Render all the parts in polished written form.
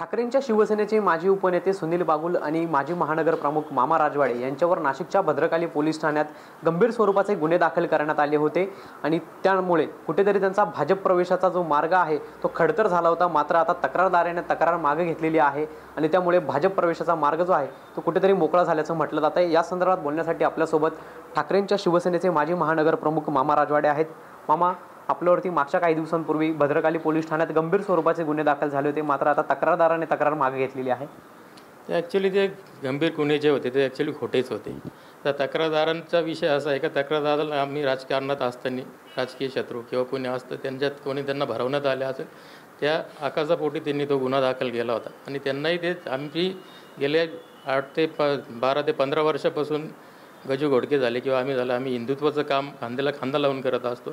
ठाकरेंच्या शिवसेनेचे माजी उपनेते सुनील बागुल आणि माजी महानगर प्रमुख मामा राजवाडे यांच्यावर नाशिकच्या भद्रकाली पोलीस ठाण्यात गंभीर स्वरूपाचे गुन्हे दाखल करण्यात आले होते आणि त्यामुळे कुठेतरी त्यांचा भाजप प्रवेशाचा जो मार्ग आहे तो खडतर झाला होता। मात्र आता तक्रारदाराने तक्रार मागे घेतलेली आहे आणि त्यामुळे भाजप प्रवेशाचा मार्ग जो आहे तो कुठेतरी मोकळा झाल्याचं म्हटलं जात आहे। या संदर्भात बोलण्यासाठी आपल्यासोबत ठाकरेंच्या शिवसेनेचे माजी महानगर प्रमुख मामा राजवाडे आहेत। मामा, आपल्यावरती मागच्या काही दिवसांपूर्वी भद्रकाली पोलीस ठाण्यात गंभीर स्वरूपाचे गुन्हे दाखल झाले होते, मात्र आता तक्रारदाराने तक्रार मागे घेतलेली आहे। ॲक्च्युली ते गंभीर गुन्हे जे होते ते ॲक्च्युली खोटेच होते। तर तक्रारदारांचा विषय असा आहे का तक्रारदाराला आम्ही राजकारणात असताना राजकीय शत्रू किंवा कोणी असतं त्यांच्यात कोणी त्यांना भरवण्यात आले असेल त्या आकाशापोटी त्यांनी तो गुन्हा दाखल केला होता आणि त्यांनाही ते आम्ही गेले 12 ते 15 वर्षापासून गजू घोडके झाले किंवा आम्ही हिंदुत्वाचं काम खांद्याला खांदा लावून करत असतो।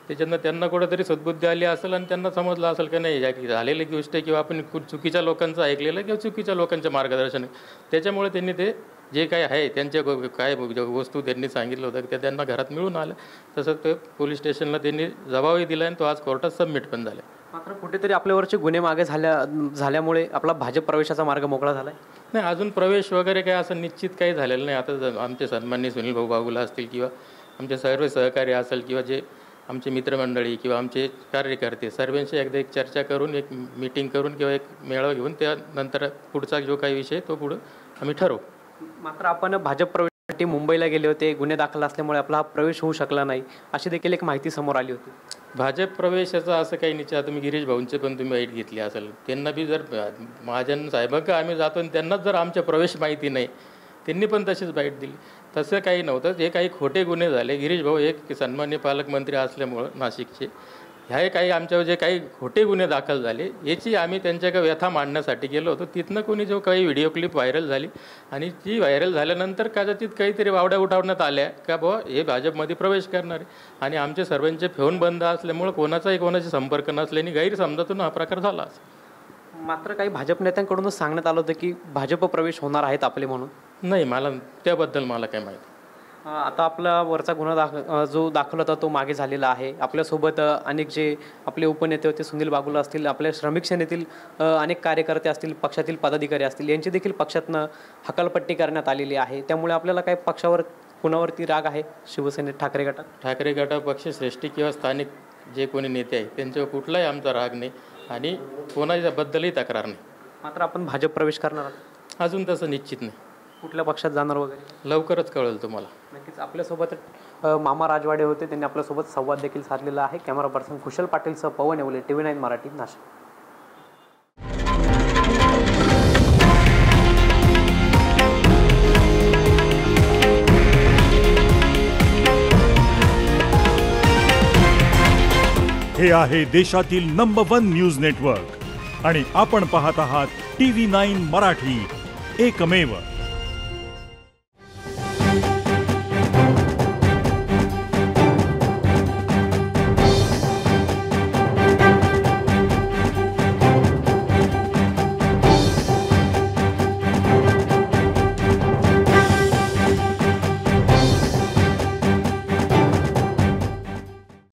त्याच्यानं त्यांना कुठेतरी सद्बुद्धी आली असेल आणि त्यांना समजलं असेल की नाही झालेली गोष्ट आहे किंवा आपण चुकीच्या लोकांचं ऐकलेलं किंवा चुकीच्या लोकांचं मार्गदर्शन आहे, त्याच्यामुळे त्यांनी ते जे काही आहे त्यांच्या काय वस्तू त्यांनी सांगितलं होतं ते त्यांना घरात मिळून आलं। तसंच ते पोलीस स्टेशनला त्यांनी जबाबही दिला आणि तो आज कोर्टात सबमिट पण झाला। मात्र कुठेतरी आपल्यावरचे गुन्हे मागे झाल्यामुळे आपला भाजप प्रवेशाचा मार्ग मोकळा झाला नाही, अजून प्रवेश वगैरे काय असं निश्चित काही झालेलं नाही। आता आमचे सन्माननीय सुनील भाऊ बागुल असतील किंवा आमचे सर्व सहकारी असेल किंवा जे आमचे मित्रमंडळी किंवा आमचे कार्यकर्ते सर्वांशी एकदा एक चर्चा करून एक मीटिंग करून किंवा एक मेळावा घेऊन त्यानंतर पुढचा जो काही विषय तो पुढं आम्ही ठरवू। मात्र आपण भाजप प्रवेशासाठी मुंबईला गेले होते, गुन्हे दाखल असल्यामुळे आपला प्रवेश होऊ शकला नाही अशी देखील एक माहिती समोर आली होती। भाजप प्रवेशाचं असं काही निश्चित तुम्ही गिरीश भाऊंचे पण तुम्ही वाईट घेतली असेल, त्यांना बी जर महाजन साहेबांका आम्ही जातो आणि त्यांनाच जर आमच्या प्रवेश माहिती नाही त्यांनी पण तशीच बाईट दिली, तसं काही नव्हतं। हे काही खोटे गुन्हे झाले। गिरीश भाऊ एक सन्मान्य पालकमंत्री असल्यामुळं नाशिकचे ह्या काही आमच्यावर जे काही खोटे गुन्हे दाखल झाले याची आम्ही त्यांच्याकडे व्यथा मांडण्यासाठी गेलो होतो। तिथनं कोणी जो काही व्हिडिओ क्लिप व्हायरल झाली आणि ती व्हायरल झाल्यानंतर कदाचित काहीतरी वावड्या उठवण्यात आल्या का बुवा हे भाजपमध्ये प्रवेश करणार आहे आणि आमचे सर्वांचे फोन बंद असल्यामुळे कोणाशी संपर्क नसल्याने गैरसमजातून हा प्रकार झाला असेल। मात्र काही भाजप नेत्यांकडूनच सांगण्यात आलं होतं की भाजप प्रवेश होणार आहेत आपले म्हणून। नाही, मला त्याबद्दल मला काय माहिती। आता आपला वरचा गुन्हा जो दाखल होता तो मागे झालेला आहे। आपल्यासोबत अनेक जे आपले उपनेते होते सुनील बागुल असतील, आपल्या श्रमिक सेनेतील अनेक कार्यकर्ते असतील, पक्षातील पदाधिकारी असतील, यांची देखील पक्षातनं हकालपट्टी करण्यात आलेली आहे। त्यामुळे आपल्याला काय पक्षावर कुणावरती राग आहे शिवसेनेत ठाकरे गटात पक्षश्रेष्ठी किंवा स्थानिक जे कोणी नेते आहेत त्यांच्यावर कुठलाही आमचा राग नाही आणि कोणाच्याबद्दलही तक्रार नाही। मात्र आपण भाजप प्रवेश करणार आहात? अजून तसं निश्चित नाही। कुठल्या पक्षात जाणार वगैरे? लवकरच कळेल तुम्हाला। नक्कीच। आपल्यासोबत मामा राजवाडे होते, त्यांनी आपल्यासोबत संवाद देखील साधलेला आहे। कॅमेरा पर्सन कुशल पाटीलसह पवन येवले, TV9 मराठी, नाशिक। हे आहे देशातील नंबर 1 न्यूज नेटवर्क आणि आपण पाहत आहात TV9 मराठी, एकमेव।